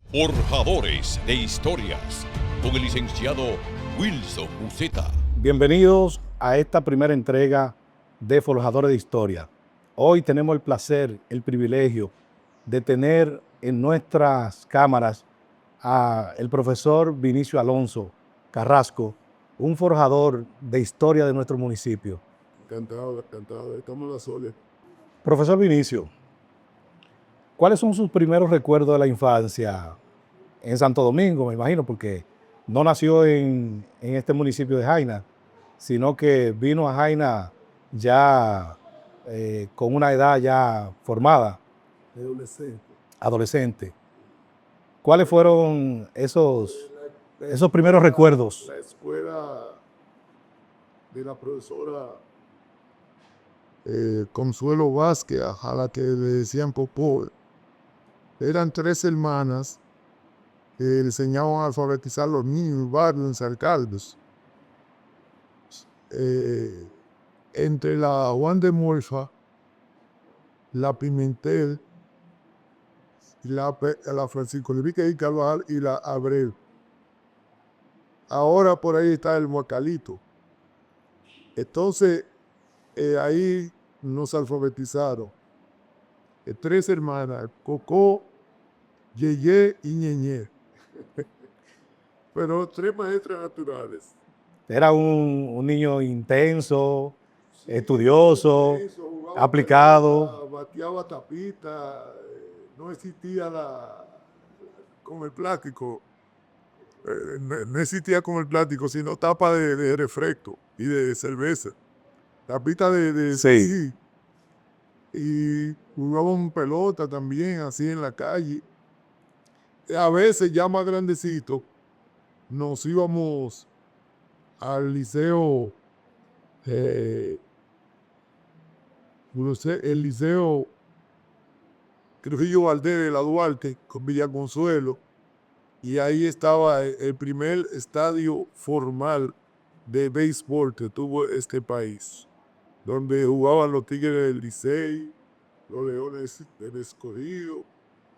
Forjadores de Historias, con el licenciado Wilson Uceta. Bienvenidos a esta primera entrega de Forjadores de Historia. Hoy tenemos el placer, el privilegio de tener en nuestras cámaras al profesor Vinicio Alonso Carrasco, un forjador de historia de nuestro municipio. Encantado, estamos a las órdenes. Profesor Vinicio, ¿cuáles son sus primeros recuerdos de la infancia en Santo Domingo, me imagino, porque no nació en este municipio de Jaina, sino que vino a Jaina ya con una edad ya formada, adolescente? ¿Cuáles fueron esos primeros recuerdos? La escuela de la profesora Consuelo Vázquez, a la que le decían Popó. Eran 3 hermanas que le enseñaban a alfabetizar a los niños en el barrio en San Carlos. Entre la Juan de Morfa, la Pimentel, la Francisco Enrique y Carvajal y la Abreu. Ahora por ahí está el Muacalito. Entonces, ahí nos alfabetizaron. 3 hermanas, Cocó, Yeye y Ñeñe. Pero 3 maestras naturales. Era un niño intenso, estudioso, aplicado. Pelota, bateaba tapita, no existía con el plástico. No existía con el plástico, sino tapa de refresco y de cerveza. Tapita Sí. Y jugábamos pelota también, así en la calle. A veces, ya más grandecito, nos íbamos al liceo, el liceo Trujillo Valdés de la Duarte, con Villa Consuelo, y ahí estaba el primer estadio formal de béisbol que tuvo este país, donde jugaban los Tigres del Licey, los Leones del Escogido,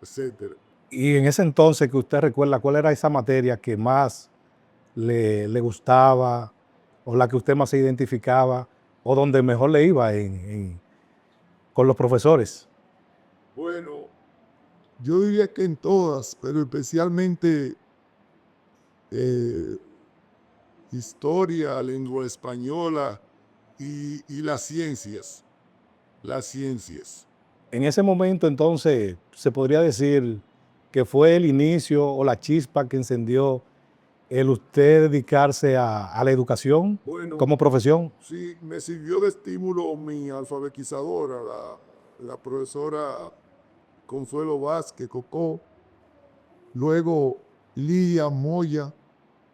etc. Y en ese entonces que usted recuerda, ¿cuál era esa materia que más le gustaba o la que usted más se identificaba o donde mejor le iba con los profesores? Bueno, yo diría que en todas, pero especialmente historia, lengua española y las ciencias. Las ciencias. En ese momento entonces se podría decir que fue el inicio o la chispa que encendió el usted dedicarse a la educación como profesión. Sí, me sirvió de estímulo mi alfabetizadora, la profesora Consuelo Vázquez, Cocó, luego Lía Moya,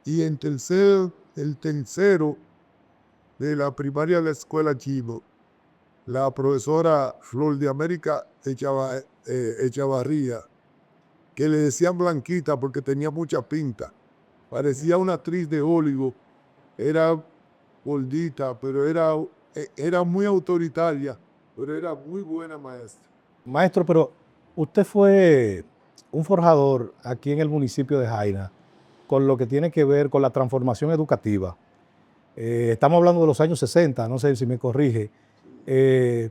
y el tercero de la primaria de la escuela Chivo, la profesora Flor de América Echavarría, que le decían Blanquita porque tenía mucha pinta. Parecía una actriz de Hollywood. Era gordita, pero era muy autoritaria, pero era muy buena maestra. Maestro, pero usted fue un forjador aquí en el municipio de Jaina con lo que tiene que ver con la transformación educativa. Estamos hablando de los años 60, no sé si me corrige.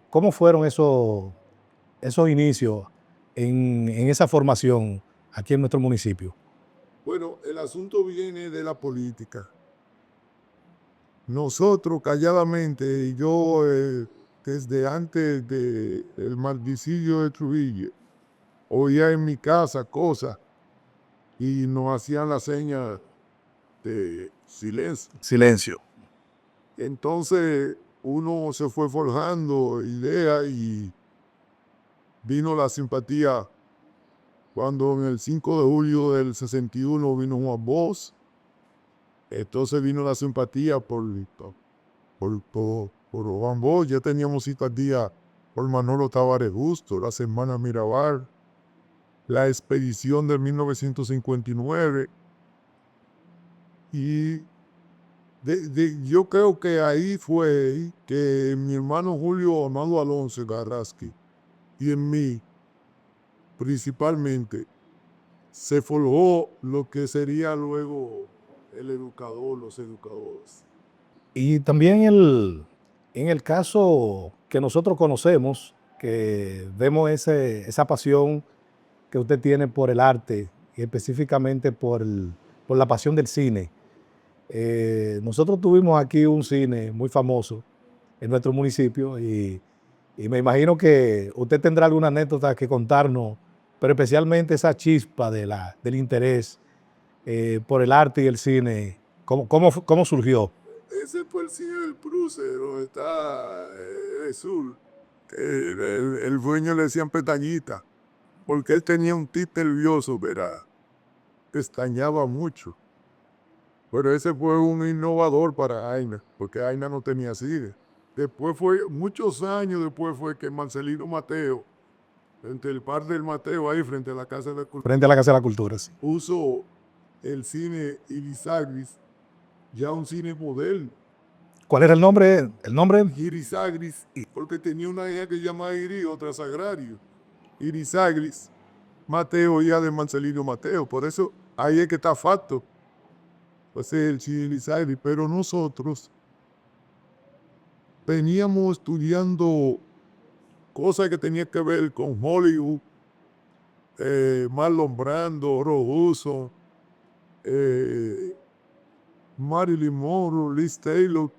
¿Cómo fueron esos inicios en esa formación aquí en nuestro municipio? Bueno, el asunto viene de la política. Nosotros calladamente, y yo desde antes del maldicidio de Trujillo, oía en mi casa cosas y nos hacían la seña de silencio. Silencio. Entonces uno se fue forjando ideas y vino la simpatía cuando en el 5 de julio del 61 vino Juan Bosch. Entonces vino la simpatía por Juan Bosch. Ya teníamos simpatía por Manolo Tavares Justo, la Semana Mirabal, la expedición de 1959. Y yo creo que ahí fue que mi hermano Julio Amado Alonso Garrasqui y en mí, principalmente, se forjó lo que sería luego el educador, los educadores. Y también en el caso que nosotros conocemos, que vemos esa pasión que usted tiene por el arte y específicamente por la pasión del cine. Nosotros tuvimos aquí un cine muy famoso en nuestro municipio y me imagino que usted tendrá alguna anécdota que contarnos, pero especialmente esa chispa del interés por el arte y el cine. ¿Cómo surgió? Ese fue el cine del Pruse, donde está el sur. El dueño le decían pestañita, porque él tenía un tic nervioso, ¿verdad? Pestañaba mucho. Pero ese fue un innovador para Aina, porque Aina no tenía cine. Después fue, muchos años después fue que Marcelino Mateo, entre el par del Mateo ahí frente a la Casa de la Cultura, Frente a la Casa de la Cultura. Sí. puso el cine Irisagris, ya un cine moderno. ¿Cuál era el nombre? El nombre. Irisagris, porque tenía una hija que se llamaba Iris, otra Sagrario. Irisagris, Mateo, hija de Marcelino Mateo. Por eso ahí es que está facto. Pues el cine Irisagris. Pero nosotros veníamos estudiando cosas que tenían que ver con Hollywood, Marlon Brando, Robuso, Marilyn Monroe, Liz Taylor.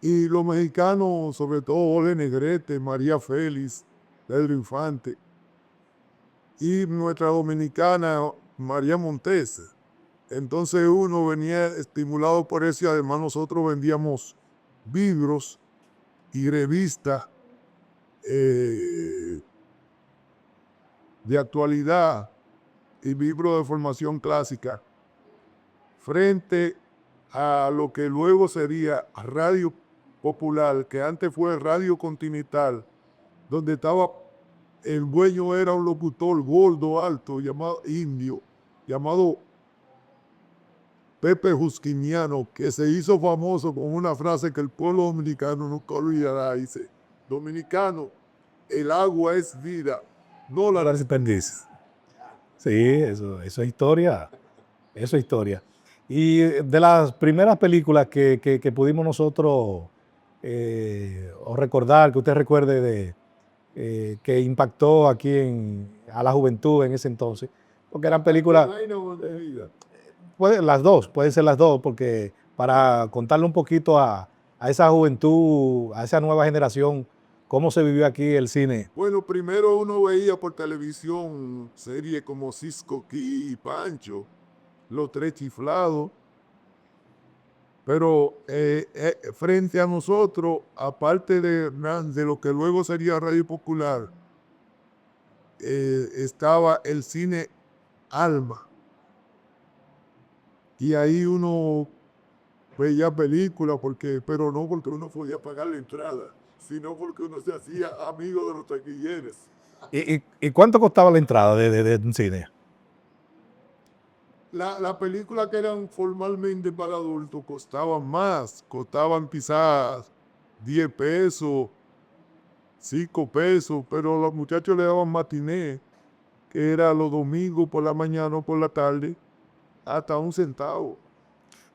Y los mexicanos, sobre todo Ole Negrete, María Félix, Pedro Infante. Y nuestra dominicana, María Montés. Entonces uno venía estimulado por eso y además nosotros vendíamos libros y revistas de actualidad y libros de formación clásica frente a lo que luego sería Radio Popular, que antes fue Radio Continental, donde estaba, el dueño era un locutor gordo, alto, llamado indio, llamado Pepe Jusquiniano, que se hizo famoso con una frase que el pueblo dominicano nunca olvidará. Dice: dominicano, el agua es vida, no la Desperdicio. Sí, eso es historia. Eso es historia. Y de las primeras películas que pudimos nosotros o recordar, que usted recuerde que impactó aquí a la juventud en ese entonces, porque eran películas, pueden ser las dos, porque para contarle un poquito a esa juventud, a esa nueva generación, cómo se vivió aquí el cine. Bueno, primero uno veía por televisión series como Cisco Key y Pancho, Los Tres Chiflados. Pero frente a nosotros, aparte de lo que luego sería Radio Popular, estaba el cine Alma. Y ahí uno veía películas, pero no porque uno podía pagar la entrada, sino porque uno se hacía amigo de los taquilleros. ¿Y cuánto costaba la entrada de un cine? Las películas que eran formalmente para adultos costaban más, costaban quizás 10 pesos, 5 pesos, pero los muchachos le daban matiné, que era los domingos por la mañana o por la tarde, hasta 1 centavo.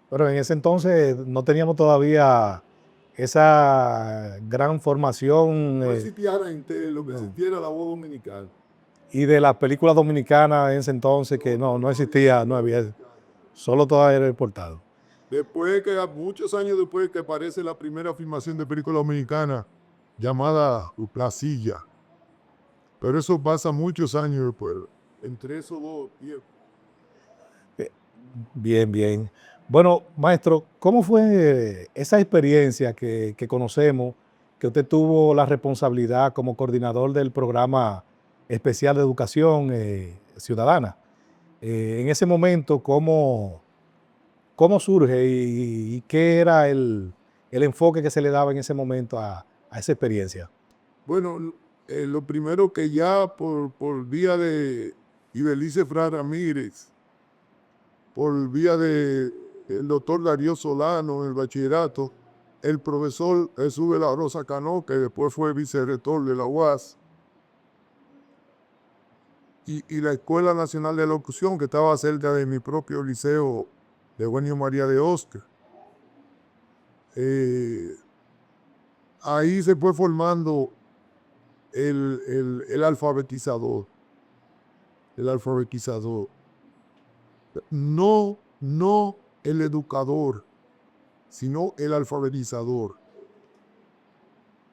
Pero en ese entonces no teníamos todavía esa gran formación No existía lo que existía era la voz dominicana. y de las películas dominicanas en ese entonces que no existía, no había, solo todo era exportado. Después que, muchos años después que aparece la primera filmación de película dominicana, llamada La Silla. Pero eso pasa muchos años después, entre esos dos tiempos. Bien, bien. Bueno, maestro, ¿cómo fue esa experiencia que conocemos, que usted tuvo la responsabilidad como coordinador del programa especial de educación ciudadana? En ese momento, ¿cómo surge y qué era el enfoque que se le daba en ese momento a esa experiencia? Bueno, lo primero que ya por vía de Ibelice Fra Ramírez, por vía de el doctor Darío Solano en el bachillerato, el profesor Jesús de la Rosa Cano, que después fue vicerrector de la UAS, y la Escuela Nacional de Locución, que estaba cerca de mi propio liceo de Eugenio María de Oscar. Ahí se fue formando el alfabetizador. El alfabetizador. No el educador, sino el alfabetizador.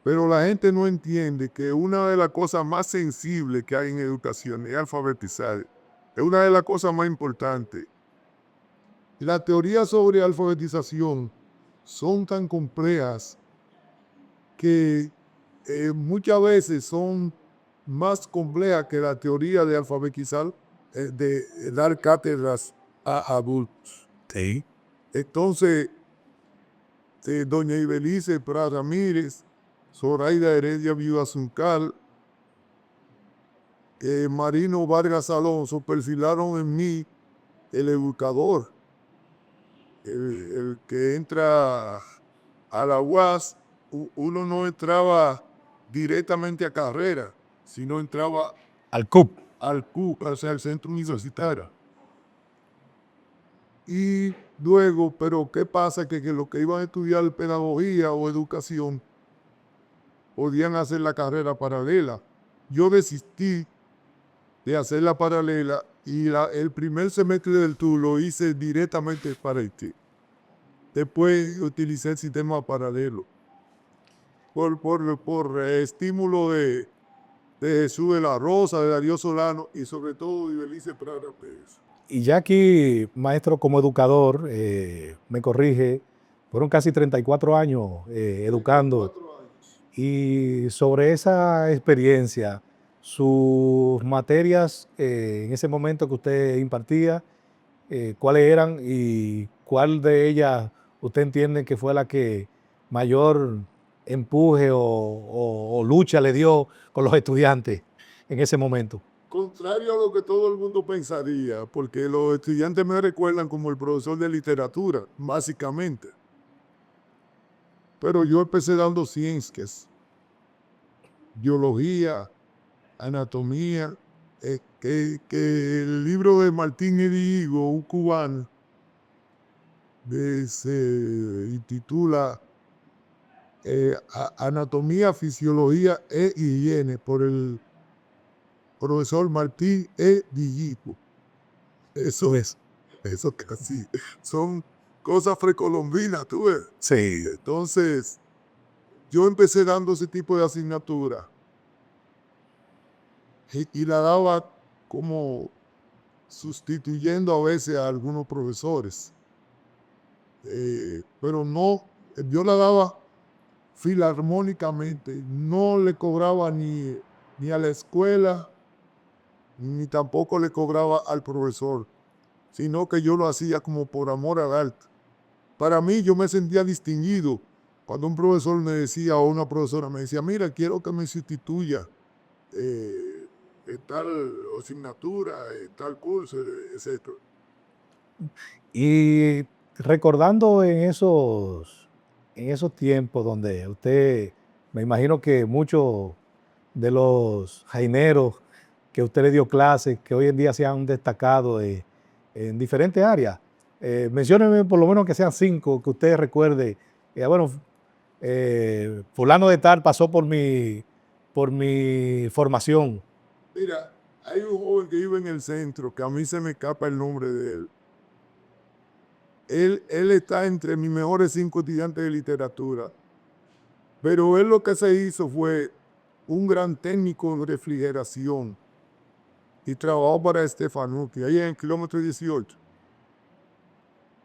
Pero la gente no entiende que una de las cosas más sensibles que hay en educación es alfabetizar. Es una de las cosas más importantes. Las teorías sobre alfabetización son tan complejas que muchas veces son más complejas que la teoría de alfabetizar, de dar cátedras a adultos. Sí. Entonces, doña Ibelice Prat Ramírez, Zoraida Heredia Viuda Zuncal, Marino Vargas Alonso perfilaron en mí el educador, el que entra a la UAS. Uno no entraba directamente a carrera, sino entraba Al CUP. al CUC, o sea, al centro universitario. Y luego, pero ¿qué pasa? Que los que iban a estudiar pedagogía o educación podían hacer la carrera paralela. Yo desistí de hacer la paralela y el primer semestre del TUR lo hice directamente para Haití. Después utilicé el sistema paralelo. Por estímulo de Jesús de la Rosa, de Darío Solano y sobre todo de Ibelice Prat Pérez. Y ya aquí, maestro, como educador, me corrige, fueron casi 34 años educando. 4 años. Y sobre esa experiencia, sus materias en ese momento que usted impartía, ¿cuáles eran y cuál de ellas usted entiende que fue la que mayor empuje o lucha le dio con los estudiantes en ese momento? Contrario a lo que todo el mundo pensaría, porque los estudiantes me recuerdan como el profesor de literatura, básicamente. Pero yo empecé dando ciencias, biología, anatomía, que el libro de Martín Edigo, un cubano, se intitula Anatomía, Fisiología e Higiene, por el profesor Martín Edigo. Eso casi son cosas precolombinas, tú ves. Sí. Entonces, yo empecé dando ese tipo de asignatura y la daba como sustituyendo a veces a algunos profesores. Pero no, yo la daba filarmónicamente, no le cobraba ni a la escuela, ni tampoco le cobraba al profesor, sino que yo lo hacía como por amor al arte. Para mí, yo me sentía distinguido cuando un profesor me decía, o una profesora me decía, mira, quiero que me sustituya en tal asignatura, en tal curso, etc. Y recordando en esos tiempos donde usted, me imagino que muchos de los jaineros que usted le dio clases, que hoy en día se han destacado en diferentes áreas, mencióneme por lo menos que sean 5 que usted recuerde. Bueno, fulano de tal pasó por mi formación. Mira, hay un joven que vive en el centro, que a mí se me escapa el nombre de él. Él está entre mis mejores 5 estudiantes de literatura. Pero él lo que se hizo fue un gran técnico en refrigeración y trabajó para Stefanuti, ahí en el kilómetro 18.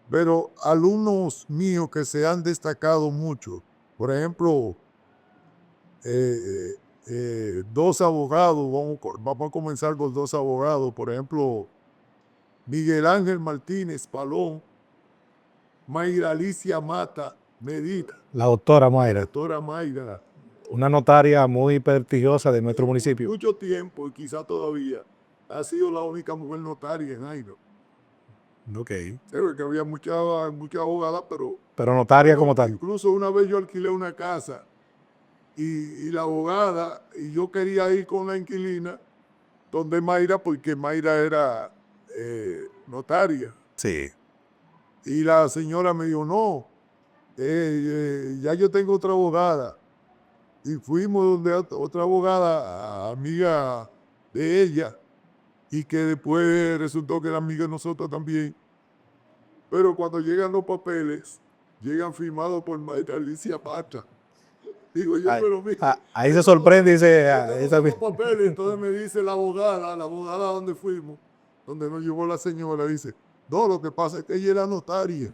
Pero alumnos míos que se han destacado mucho, por ejemplo, 2 abogados, vamos a comenzar con 2 abogados, por ejemplo, Miguel Ángel Martínez Palón, Mayra Alicia Mata Medina. La doctora Mayra, Doctora Mayra. una notaria muy prestigiosa de nuestro municipio. Mucho tiempo, y quizá todavía, ha sido la única mujer notaria en Jairo. Ok. Que había muchas abogadas, Pero notaria como tal. Incluso una vez yo alquilé una casa y la abogada, y yo quería ir con la inquilina, donde Mayra, porque Mayra era notaria. Sí. Y la señora me dijo, no, ya yo tengo otra abogada. Y fuimos donde otra abogada, amiga de ella, y que después resultó que era amiga de nosotros también. Pero cuando llegan los papeles, llegan firmados por Mayra Alicia Pata. Digo yo, pero mira, Ahí se sorprende y dice, los papeles. Entonces me dice la abogada donde fuimos, donde nos llevó la señora, dice, no, lo que pasa es que ella era notaria.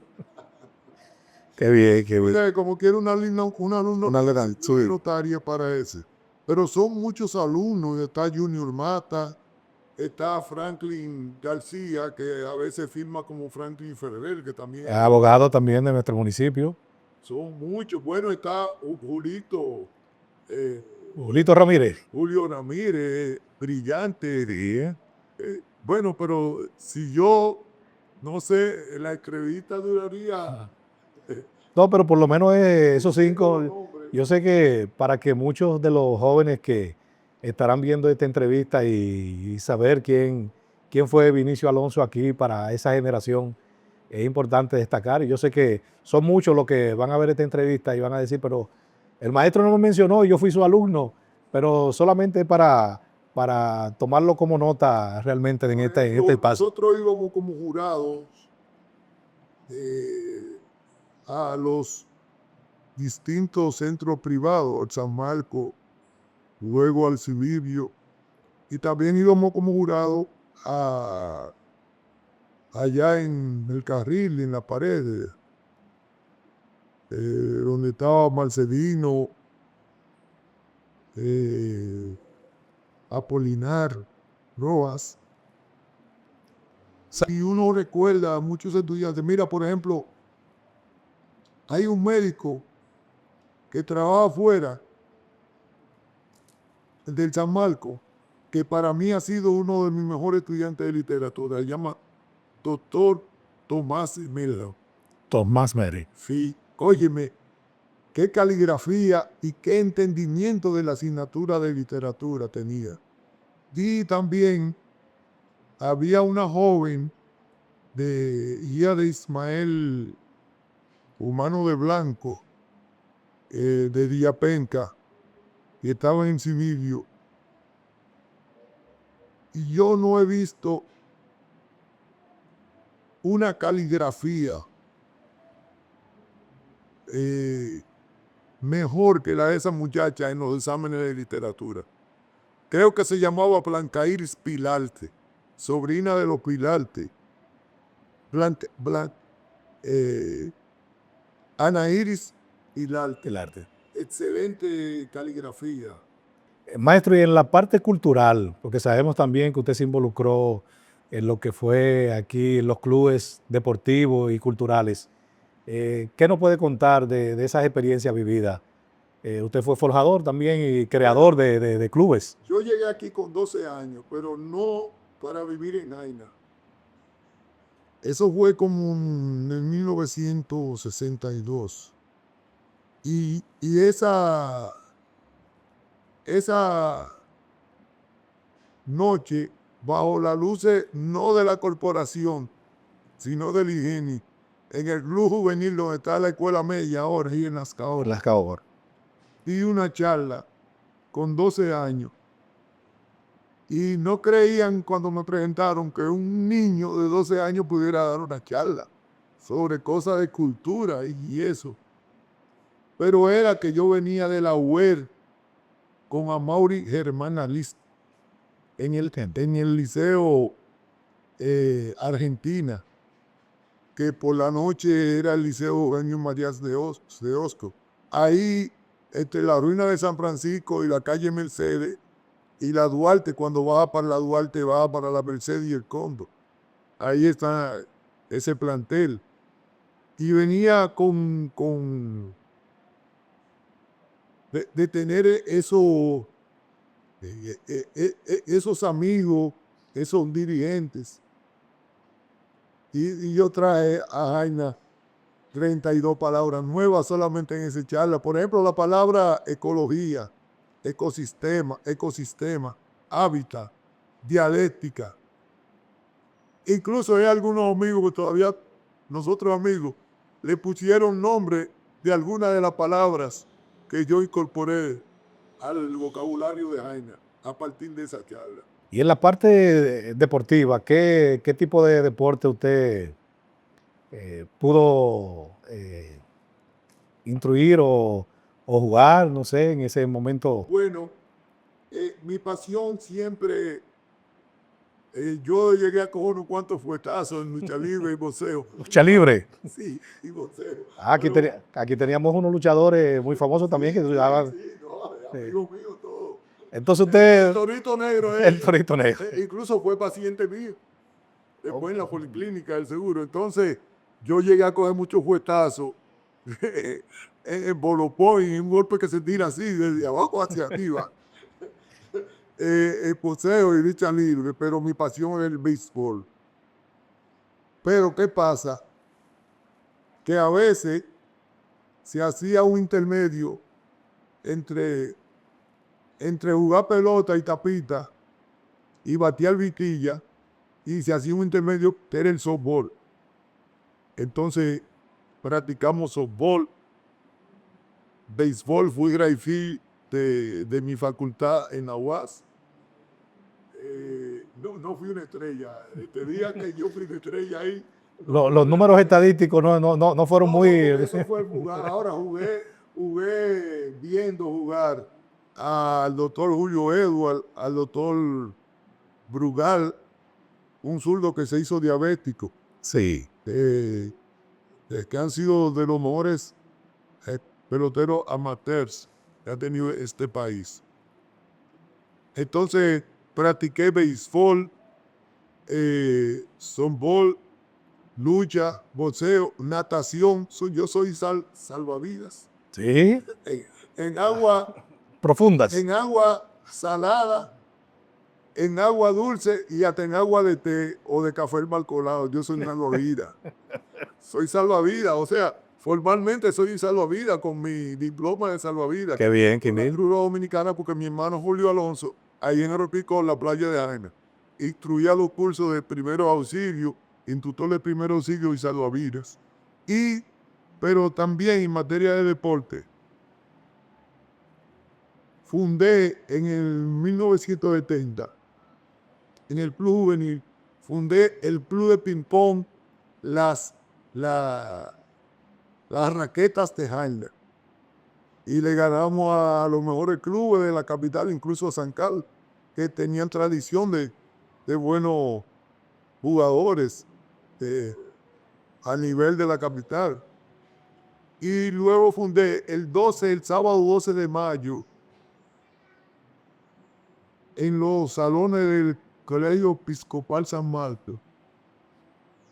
qué bien, qué bien. Mira, como quiere un alumno notaria para ese. Pero son muchos alumnos, está Junior Mata, está Franklin García, que a veces firma como Franklin Ferrer, que también Es abogado también de nuestro municipio. son muchos. Bueno, está Julito Ramírez. Julio Ramírez, brillante. Bueno, pero si yo, no sé, la entrevista duraría... No, pero por lo menos esos 5, yo sé que para que muchos de los jóvenes que estarán viendo esta entrevista y saber quién fue Vinicio Alonso aquí para esa generación, es importante destacar. Y yo sé que son muchos los que van a ver esta entrevista y van a decir, pero el maestro no me mencionó, yo fui su alumno, pero solamente para tomarlo como nota realmente en este espacio. Nosotros íbamos como jurados a los distintos centros privados, al San Marcos, luego al Civilio, y también íbamos como jurados allá en el Carril, en la pared, donde estaba Marcelino, Apolinar, Roas. Y uno recuerda a muchos estudiantes. Mira, por ejemplo, hay un médico que trabaja afuera del San Marcos, que para mí ha sido uno de mis mejores estudiantes de literatura. Se llama Doctor Tomás Melo. Tomás Meri. Sí, óyeme, qué caligrafía y qué entendimiento de la asignatura de literatura tenía. Y también había una joven hija de Ismael Humano de Blanco, de Diapenca, que estaba en Civilio. Y yo no he visto una caligrafía mejor que la de esa muchacha en los exámenes de literatura. Creo que se llamaba Blanca Iris Pilarte, sobrina de los Pilarte. Ana Iris Pilarte. Excelente caligrafía. Maestro, y en la parte cultural, porque sabemos también que usted se involucró en lo que fue aquí en los clubes deportivos y culturales, ¿qué nos puede contar de esas experiencias vividas? Usted fue forjador también y creador de clubes. Yo llegué aquí con 12 años, pero no para vivir en Jaina. Eso fue como en 1962. Y esa noche, bajo las luces no de la corporación, sino del IGENI, en el Club Juvenil donde está la escuela media ahora y en Las Caoras, di una charla con 12 años. Y no creían cuando me presentaron que un niño de 12 años pudiera dar una charla sobre cosas de cultura y eso. Pero era que yo venía de la UER con Amaury Germán Alist en el Liceo Argentina, que por la noche era el Liceo Eugenio Marías de Osco. Ahí, entre la ruina de San Francisco y la calle Mercedes, y la Duarte, cuando baja para la Duarte, baja para la Mercedes y el Cóndor. Ahí está ese plantel. Y venía de tener esos amigos, esos dirigentes. Y yo traje a Jaina 32 palabras nuevas solamente en esa charla. Por ejemplo, la palabra ecología, ecosistema, hábitat. dialéctica. Incluso hay algunos amigos que todavía, nosotros amigos, le pusieron nombre de algunas de las palabras que yo incorporé al vocabulario de Jaina a partir de esa charla. Y en la parte deportiva, ¿qué tipo de deporte usted pudo instruir o jugar, no sé, en ese momento? Bueno, mi pasión siempre, yo llegué a coger unos cuantos fuetazos en lucha libre y boxeo. Lucha libre. Sí, y boxeo. Aquí, aquí teníamos unos luchadores muy famosos también que jugaban. Sí, no, amigos míos, todo. Entonces usted, El Torito Negro, el Torito Negro. incluso fue paciente mío. Después en la policlínica del seguro. Entonces, yo llegué a coger muchos fuetazos en Bolopón, en un golpe que se tira así, desde abajo hacia arriba. El boxeo y lucha libre, pero mi pasión es el béisbol. Pero, ¿qué pasa? Que a veces se hacía un intermedio entre jugar pelota y tapita y batear vitilla, y se hacía un intermedio que era el softball. Entonces practicamos softball, béisbol, fui right field de mi facultad en la UAS. No fui una estrella. Te diga que yo fui una estrella ahí. Los números estadísticos no fueron muy... Eso fue jugar. Ahora jugué viendo jugar al doctor Julio Edward, al doctor Brugal, un zurdo que se hizo diabético, Sí. que han sido de los mejores peloteros amateurs que ha tenido este país. Entonces practiqué béisbol, softball, lucha, boxeo, natación. Yo soy salvavidas. Sí. En agua, Profundas. en agua salada, en agua dulce y hasta en agua de té o de café malcolado. Yo soy salvavidas. Soy salvavidas, o sea, formalmente soy salvavidas con mi diploma de salvavidas. Qué bien, qué Con la bien. Cruz Roja Dominicana, porque mi hermano Julio Alonso, ahí en Aeropico, en la playa de Jaina, instruía los cursos de primeros auxilios, instructor de primeros auxilios y salvavidas. Pero también en materia de deporte, fundé en el 1970, en el Club Juvenil, fundé el Club de Ping-Pong, las raquetas de Jaina. Y le ganamos a los mejores clubes de la capital, incluso a San Carlos, que tenían tradición de buenos jugadores a nivel de la capital. Y luego fundé el sábado 12 de mayo, en los salones del Colegio Episcopal San Marcos,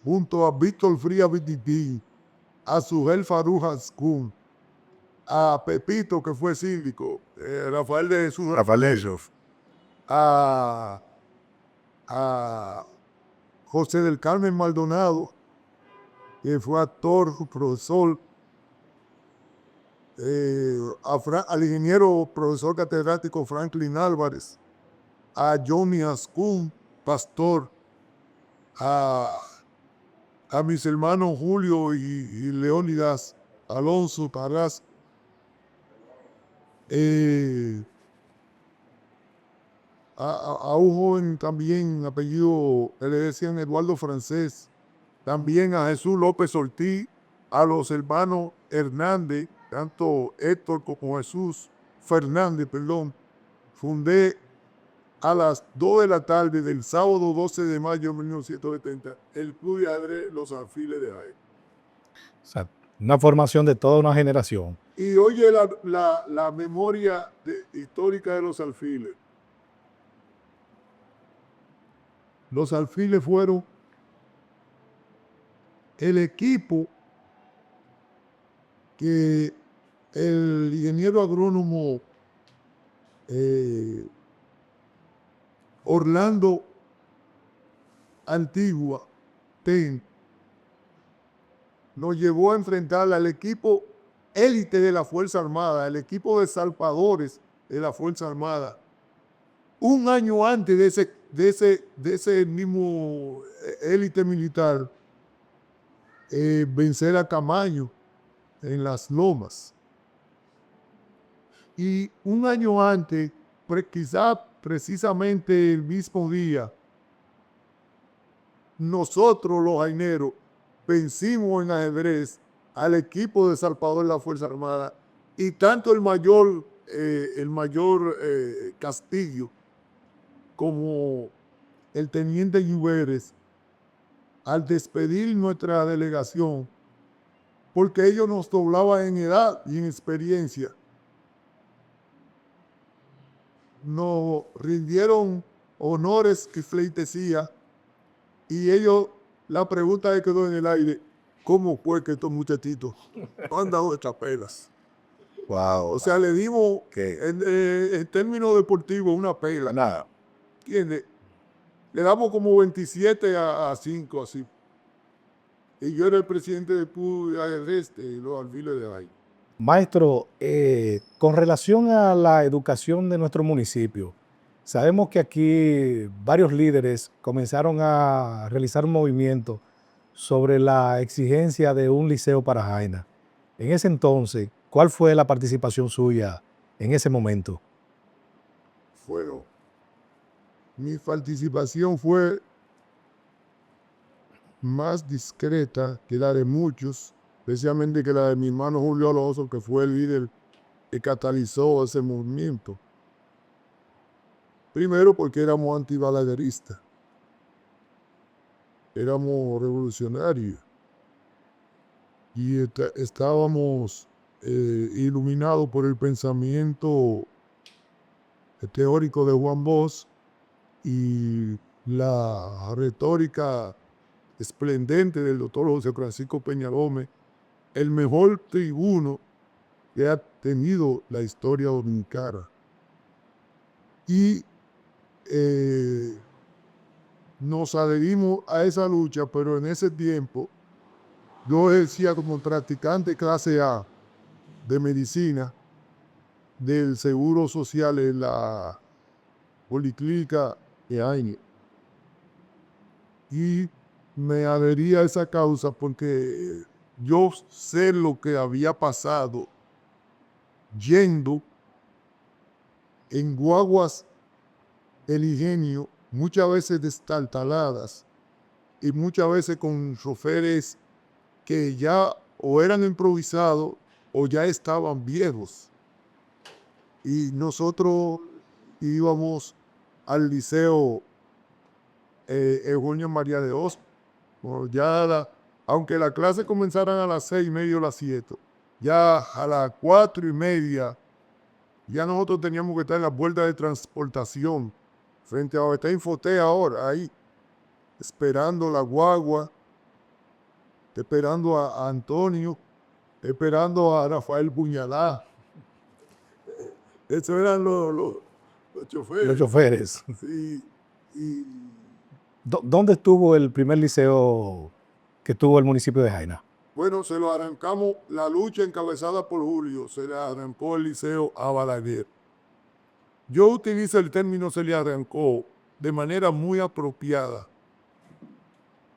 junto a Víctor Frías Vititín, a Sujel Faruj Ascún, a Pepito, que fue síndico, Rafael de Jesús Rafael, a José del Carmen Maldonado, que fue actor, profesor, al ingeniero profesor catedrático Franklin Álvarez, a Johnny Ascún, pastor, a mis hermanos Julio y Leónidas Alonso Parás, a un joven también, apellido, le decían Eduardo Francés, también a Jesús López Ortiz, a los hermanos Hernández, tanto Héctor como Jesús Fernández, fundé a las 2 de la tarde del sábado 12 de mayo de 1970 el Club de Ajedrez Los Alfiles de Jaén. O sea, una formación de toda una generación. Y oye la memoria histórica de Los Alfiles. Los Alfiles fueron el equipo que el ingeniero agrónomo Orlando Antigua nos llevó a enfrentar al equipo élite de la Fuerza Armada, el equipo de salvadores de la Fuerza Armada. Un año antes de ese de ese mismo élite militar, vencer a Camaño en las lomas. Y un año antes, quizá precisamente el mismo día, nosotros los jaineros vencimos en ajedrez al equipo de Salvador de la Fuerza Armada, y tanto el mayor Castillo como el teniente Lluveres, al despedir nuestra delegación, porque ellos nos doblaban en edad y en experiencia, nos rindieron honores y pleitesía, y ellos, la pregunta que quedó en el aire: ¿cómo fue que estos muchachitos no han dado de chapelas? Wow. O sea, le dimos, ¿Qué? en términos deportivos, una pela. Nada. ¿Entiendes? Le damos como 27 a 5, así. Y yo era el presidente del PUD de los alfiles de ahí. Maestro, con relación a la educación de nuestro municipio, sabemos que aquí varios líderes comenzaron a realizar un movimiento sobre la exigencia de un liceo para Jaina. En ese entonces, ¿cuál fue la participación suya en ese momento? Bueno, mi participación fue más discreta que la de muchos, especialmente que la de mi hermano Julio Alonso, que fue el líder que catalizó ese movimiento. Primero porque éramos antibalagueristas, éramos revolucionarios y estábamos iluminados por el pensamiento teórico de Juan Bosch y la retórica esplendente del doctor José Francisco Peña Gómez, el mejor tribuno que ha tenido la historia dominicana. Y nos adherimos a esa lucha, pero en ese tiempo yo decía, como practicante clase A de medicina del Seguro Social en la Policlínica de Aine. Y me adherí a esa causa porque yo sé lo que había pasado yendo en guaguas el ingenio, muchas veces destartaladas y muchas veces con choferes que ya o eran improvisados o ya estaban viejos. Y nosotros íbamos al liceo Eugenio María de Hostos. Bueno, aunque las clases comenzaran a las 6:30 o las 7, ya a las 4:30, ya nosotros teníamos que estar en la puerta de transportación, frente a donde está Infoté ahora, ahí, esperando la guagua, esperando a Antonio, esperando a Rafael Puñalá. Esos eran los choferes. Los choferes. Sí, y ¿Dónde estuvo el primer liceo que tuvo el municipio de Jaina? bueno, se lo arrancamos, la lucha encabezada por Julio, se le arrancó el liceo a Balaguer. Yo utilizo el término se le arrancó de manera muy apropiada.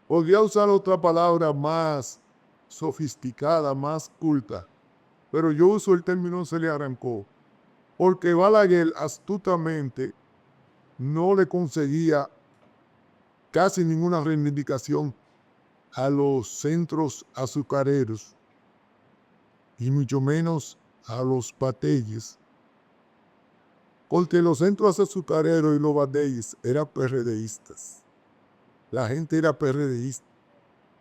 Podría usar otra palabra más sofisticada, más culta, pero yo uso el término se le arrancó, porque Balaguer astutamente no le conseguía casi ninguna reivindicación a los centros azucareros y mucho menos a los batalles, porque los centros azucareros y los batalles eran PRDistas. La gente era PRDista.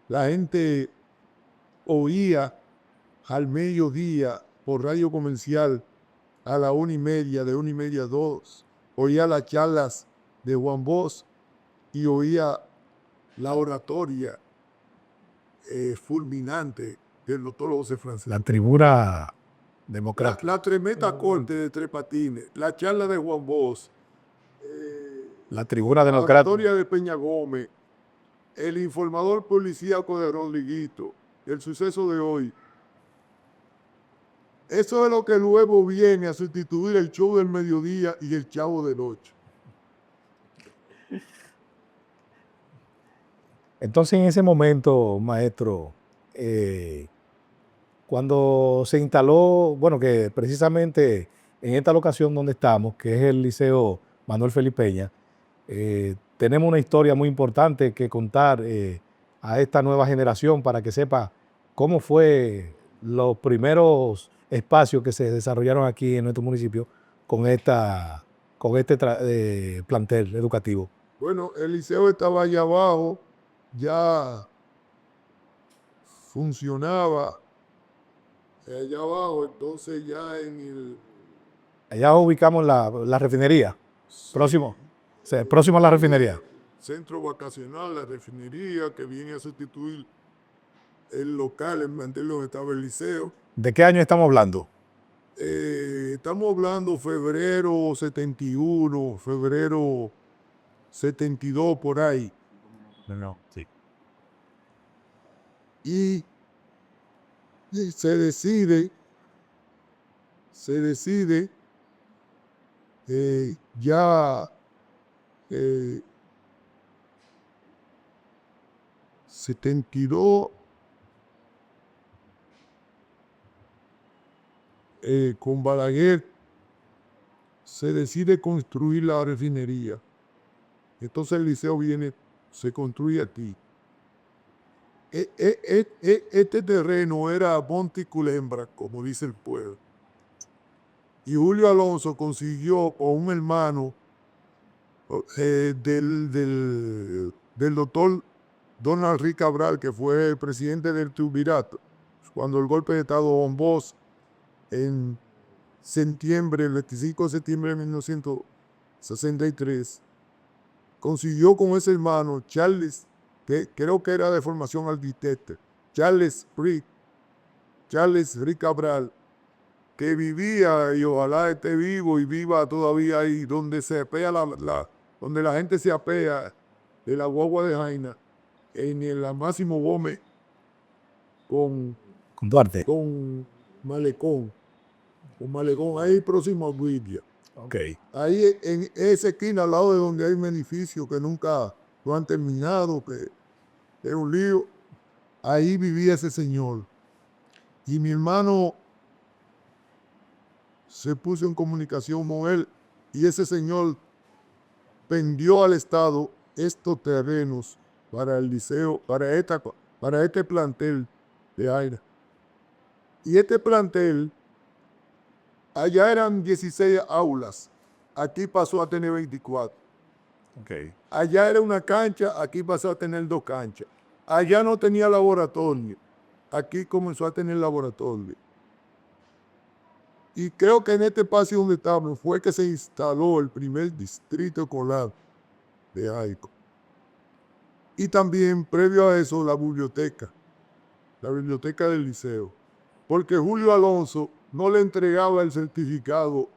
La gente oía al mediodía por radio comercial a la 1:30, de 1:30 a 2, oía las charlas de Juan Bosch y oía la oratoria fulminante del doctor José Francisco. La tribuna democrática. La tremenda corte de Tres Patines, la charla de Juan Bosch, La tribuna la democrática. oratoria de Peña Gómez, el informador policíaco de Rodriguito, el suceso de hoy. Eso es lo que luego viene a sustituir el show del mediodía y el chavo de noche. Entonces, en ese momento, maestro, cuando se instaló, bueno, que precisamente en esta locación donde estamos, que es el Liceo Manuel Felipeña, tenemos una historia muy importante que contar a esta nueva generación para que sepa cómo fue los primeros espacios que se desarrollaron aquí en nuestro municipio con este plantel educativo. Bueno, el liceo estaba allá abajo, ya funcionaba allá abajo, entonces ya en el Allá ubicamos la refinería, próximo, o sea, próximo a la refinería. centro vacacional, la refinería, que viene a sustituir el local, el mantel donde estaba el liceo. ¿De qué año estamos hablando? Estamos hablando febrero 71, febrero 72, por ahí. No, sí. Y se decide ya 72, con Balaguer, se decide construir la refinería. Entonces el liceo viene, se construye aquí. Este terreno era Monticulembra, como dice el pueblo. Y Julio Alonso consiguió con un hermano del doctor Donald Rick Cabral, que fue el presidente del Triunvirato, cuando el golpe de Estado bombó en septiembre, el 25 de septiembre de 1963, consiguió con ese hermano, Charles, que creo que era de formación arquitecta, Charles Rick Cabral, que vivía, y ojalá esté vivo y viva todavía ahí, donde se apea donde la gente se apea de la guagua de Jaina, en el Máximo Gómez con Duarte. Malecón, ahí próximo a Guidia. Ok. Ahí en esa esquina, al lado de donde hay un edificio que nunca lo han terminado, que es un lío, ahí vivía ese señor. Y mi hermano se puso en comunicación con él, y ese señor vendió al Estado estos terrenos para el liceo, para este plantel de Jaina. Y este plantel, allá eran 16 aulas, aquí pasó a tener 24. Okay. Allá era una cancha, aquí pasó a tener 2 canchas. Allá no tenía laboratorio, aquí comenzó a tener laboratorio. Y creo que en este espacio donde estamos fue que se instaló el primer distrito escolar de Jaico. Y también, previo a eso, la biblioteca del liceo. Porque Julio Alonso no le entregaba el certificado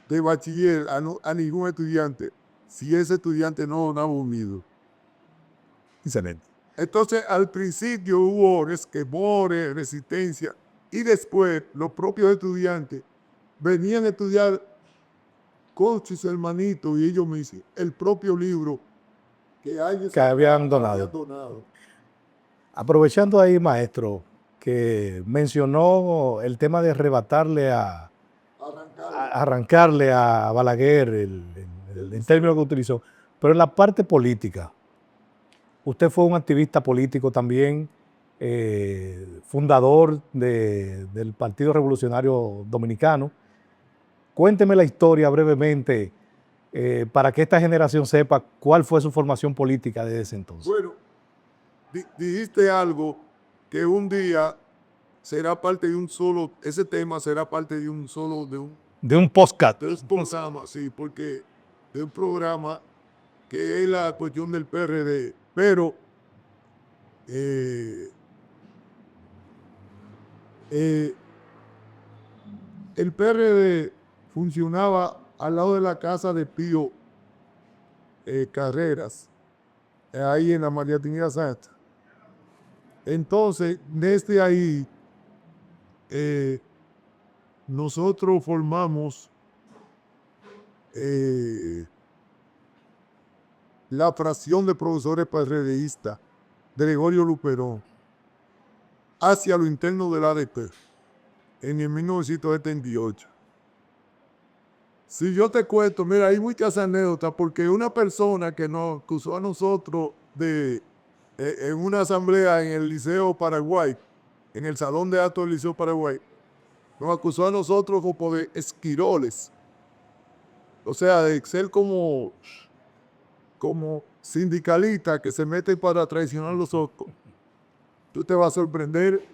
de bachiller a ningún estudiante si ese estudiante no ha unido. Excelente. Entonces, al principio hubo resquemores, resistencia, y después los propios estudiantes venían a estudiar con sus hermanitos, y ellos me dicen, el propio libro que habían donado. Aprovechando ahí, maestro, que mencionó el tema de arrancarle a Balaguer, el término que utilizó, pero en la parte política, usted fue un activista político también, fundador del Partido Revolucionario Dominicano. Cuénteme la historia brevemente para que esta generación sepa cuál fue su formación política desde ese entonces. Bueno, dijiste algo que un día será parte de un solo, ese tema será parte de un solo, de un podcast. De un programa, sí, porque de un programa que es la cuestión del PRD. Pero el PRD funcionaba al lado de la casa de Pío Carreras, ahí en la María Trinidad Santa. Entonces, desde ahí, nosotros formamos la fracción de profesores PRDistas Gregorio Luperón hacia lo interno del ADP en el 1978. Si yo te cuento, mira, hay muchas anécdotas, porque una persona que nos acusó a nosotros en una asamblea en el Liceo Paraguay, en el Salón de Actos del Liceo Paraguay, nos acusó a nosotros como de esquiroles. O sea, de ser como sindicalistas que se meten para traicionar a los otros. Tú te vas a sorprender.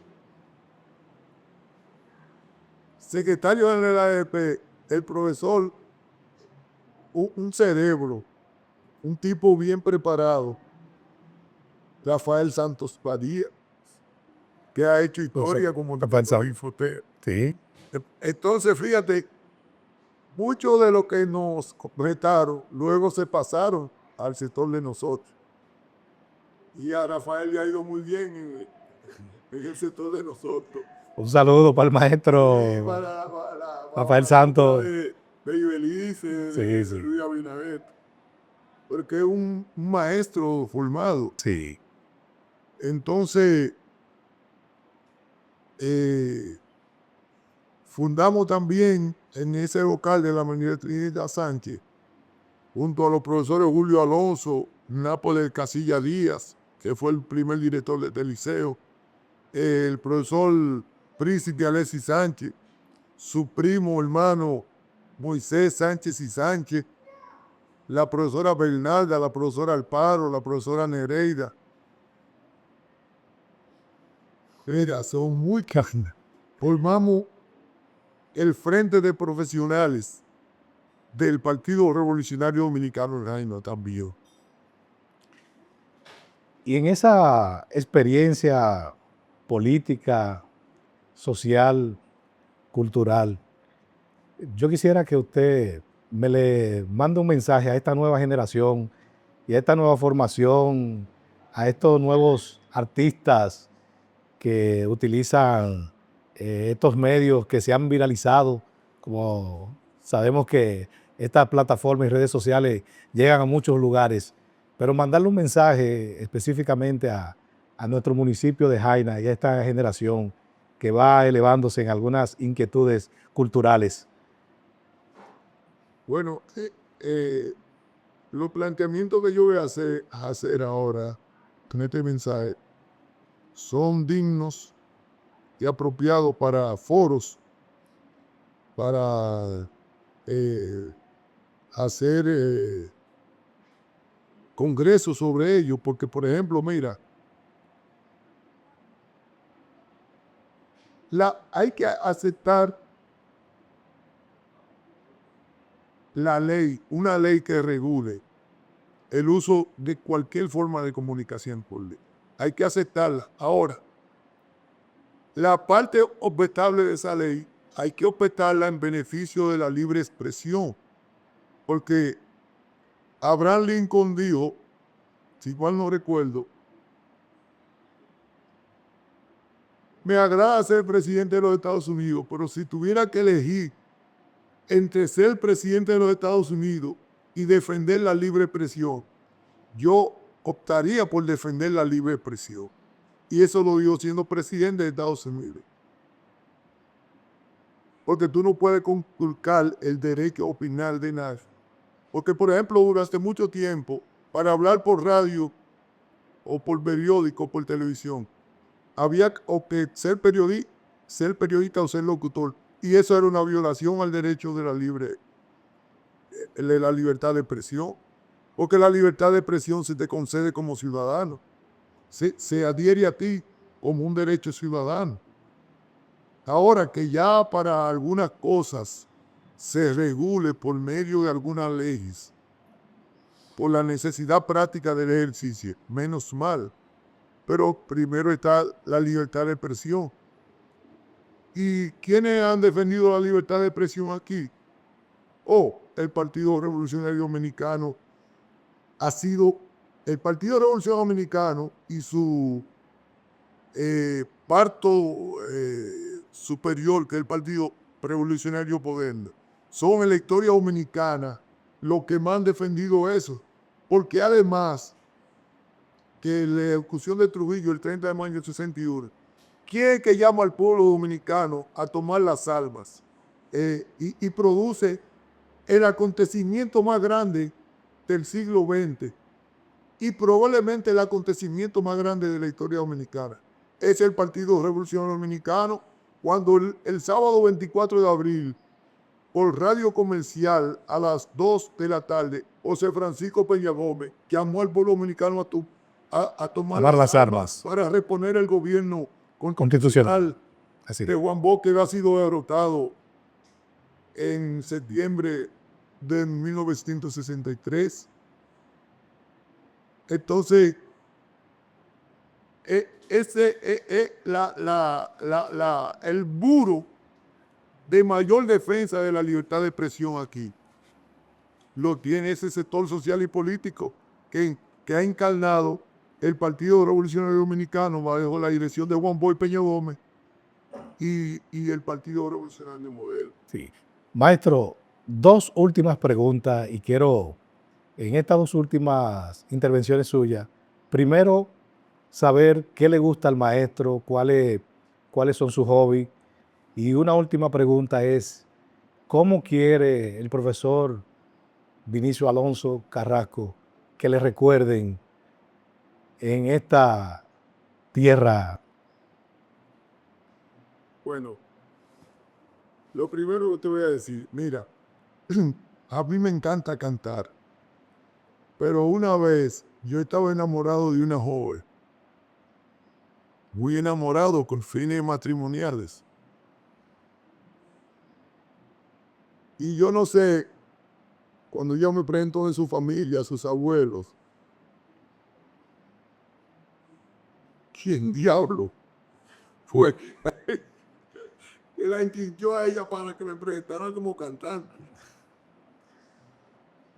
Secretario de la ADP, el profesor, un cerebro, un tipo bien preparado, Rafael Santos Padilla, que ha hecho historia como Infotea. Sí. Entonces, fíjate, muchos de los que nos retaron luego se pasaron al sector de nosotros. Y a Rafael le ha ido muy bien en el sector de nosotros. Un saludo para el maestro Rafael Santos. De Ibelice, de Luis Abinader. Porque es un maestro formado. Sí. Entonces, fundamos también en ese local de la Avenida Trinidad Sánchez, junto a los profesores Julio Alonso, Nápoles Casilla Díaz, que fue el primer director del liceo, el profesor Príncipe Alexis Sánchez, su primo hermano Moisés Sánchez y Sánchez, la profesora Bernalda, la profesora Alparo, la profesora Nereida. Mira, son muy cajas. Formamos el Frente de Profesionales del Partido Revolucionario Dominicano en Jaina también. Y en esa experiencia política, social, cultural, yo quisiera que usted me le mande un mensaje a esta nueva generación y a esta nueva formación, a estos nuevos artistas que utilizan estos medios que se han viralizado. Como sabemos que estas plataformas y redes sociales llegan a muchos lugares, pero mandarle un mensaje específicamente a nuestro municipio de Jaina y a esta generación que va elevándose en algunas inquietudes culturales. Bueno, los planteamientos que yo voy a hacer ahora con este mensaje son dignos y apropiados para foros, para hacer congresos sobre ello, porque, por ejemplo, mira, hay que aceptar la ley, una ley que regule el uso de cualquier forma de comunicación pública. Hay que aceptarla. Ahora, la parte objetable de esa ley hay que objetarla en beneficio de la libre expresión, porque Abraham Lincoln dijo, si mal no recuerdo, me agrada ser presidente de los Estados Unidos, pero si tuviera que elegir entre ser presidente de los Estados Unidos y defender la libre expresión, yo optaría por defender la libre expresión. Y eso lo digo siendo presidente de Estados Unidos. Porque tú no puedes conculcar el derecho a opinar de nadie. Porque, por ejemplo, durante mucho tiempo, para hablar por radio o por periódico o por televisión, había que ser periodista o ser locutor. Y eso era una violación al derecho de la libertad de expresión. Porque la libertad de expresión se te concede como ciudadano. Se adhiere a ti como un derecho ciudadano. Ahora que ya para algunas cosas se regule por medio de algunas leyes, por la necesidad práctica del ejercicio, menos mal. Pero primero está la libertad de expresión. ¿Y quiénes han defendido la libertad de expresión aquí? El Partido Revolucionario Dominicano ha sido el Partido Revolucionario Dominicano y su parto superior, que es el Partido Revolucionario Moderno, son en la historia dominicana los que más han defendido eso. Porque además, que la ejecución de Trujillo el 30 de mayo del 61, ¿quién es que llama al pueblo dominicano a tomar las armas? Y produce el acontecimiento más grande del siglo XX y probablemente el acontecimiento más grande de la historia dominicana. Es el Partido Revolucionario Dominicano, cuando el sábado 24 de abril, por radio comercial a las 2 de la tarde, José Francisco Peña Gómez llamó al pueblo dominicano a tomar las armas para reponer el gobierno constitucional. constitucional Así. de Juan Bosch, que ha sido derrotado en septiembre de 1963. Entonces, ese es el muro de mayor defensa de la libertad de expresión aquí. Lo tiene ese sector social y político que ha encarnado el Partido Revolucionario Dominicano bajo la dirección de Juan Bosch Peña Gómez y el Partido Revolucionario Modelo. Sí. Maestro, dos últimas preguntas y quiero, en estas dos últimas intervenciones suyas, primero saber qué le gusta al maestro, cuáles son sus hobbies. Y una última pregunta es, ¿cómo quiere el profesor Vinicio Alonso Carrasco que le recuerden en esta tierra? Bueno, lo primero que te voy a decir, mira, a mí me encanta cantar, pero una vez yo estaba enamorado de una joven, muy enamorado con fines matrimoniales. Y yo no sé, cuando yo me presento de su familia, sus abuelos, ¿quién diablo fue que la inscribió a ella para que me presentara como cantante?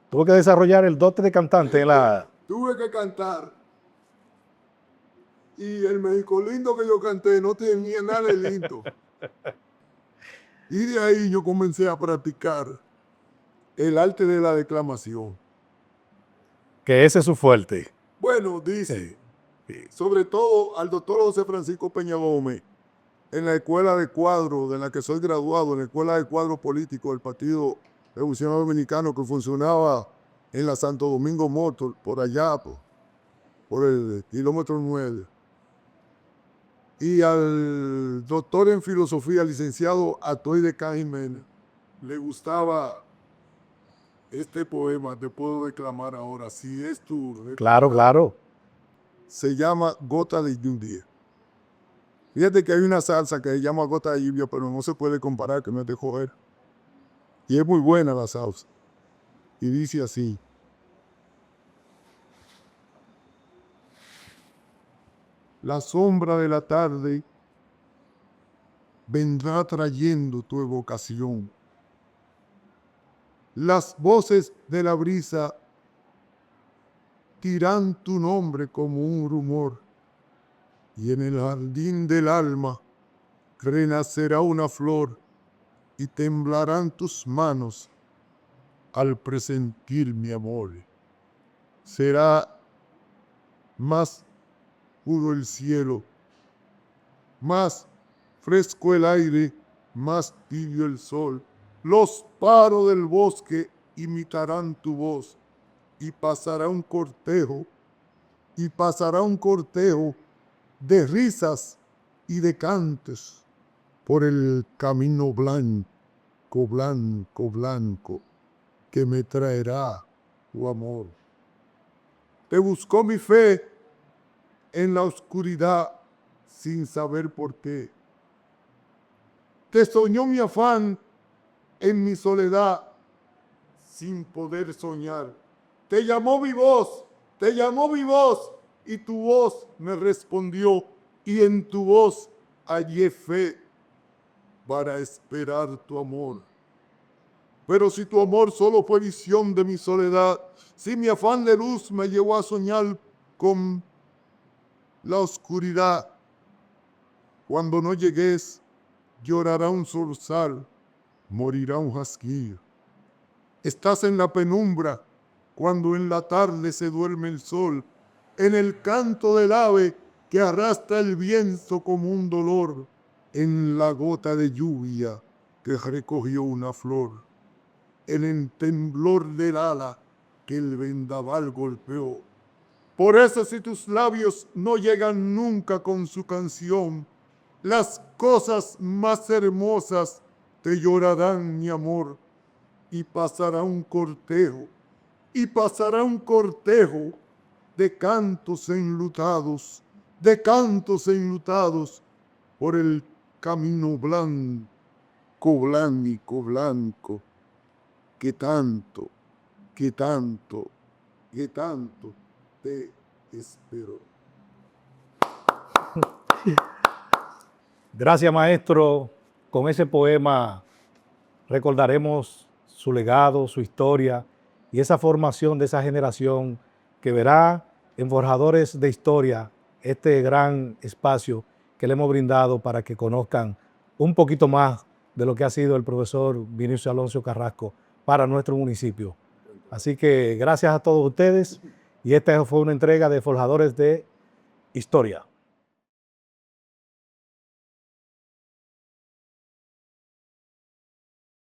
Tuvo que desarrollar el dote de cantante en la... Tuve que cantar. Y el México lindo que yo canté no tenía nada de lindo. Y de ahí yo comencé a practicar el arte de la declamación. Que ese es su fuerte. Bueno, dice, sobre todo al doctor José Francisco Peña Gómez, en la escuela de cuadro de la que soy graduado, en la escuela de cuadro político del Partido Revolucionario Dominicano, que funcionaba en la Santo Domingo Motor, por allá, por el kilómetro 9. Y al doctor en filosofía, licenciado Atoide K. Jiménez, le gustaba este poema, te puedo declamar ahora, si es tu... Claro, claro. Se llama Gota de Lluvia. Fíjate que hay una salsa que se llama Gota de Lluvia, pero no se puede comparar, que no es de joder. Y es muy buena la salsa. Y dice así. La sombra de la tarde vendrá trayendo tu evocación. Las voces de la brisa dirán tu nombre como un rumor. Y en el jardín del alma renacerá una flor y temblarán tus manos al presentir mi amor. Será más puro el cielo, más fresco el aire, más tibio el sol. Los paros del bosque imitarán tu voz y pasará un cortejo de risas y de cantes por el camino blanco, blanco, blanco, que me traerá tu amor. Te buscó mi fe en la oscuridad sin saber por qué. Te soñó mi afán en mi soledad sin poder soñar. Te llamó mi voz, y tu voz me respondió, y en tu voz hallé fe para esperar tu amor. Pero si tu amor solo fue visión de mi soledad, si mi afán de luz me llevó a soñar con la oscuridad, cuando no llegues, llorará un zorzal, morirá un jasquillo. Estás en la penumbra, cuando en la tarde se duerme el sol. en el canto del ave que arrastra el viento como un dolor, en la gota de lluvia que recogió una flor, en el temblor del ala que el vendaval golpeó. Por eso si tus labios no llegan nunca con su canción, las cosas más hermosas te llorarán, mi amor, y pasará un cortejo, de cantos enlutados, por el camino blanco, blanco, blanco, que tanto, que tanto, que tanto te espero. Gracias, maestro. Con ese poema recordaremos su legado, su historia y esa formación de esa generación que verá en Forjadores de Historia este gran espacio que le hemos brindado para que conozcan un poquito más de lo que ha sido el profesor Vinicio Alonso Carrasco para nuestro municipio. Así que gracias a todos ustedes y esta fue una entrega de Forjadores de Historia.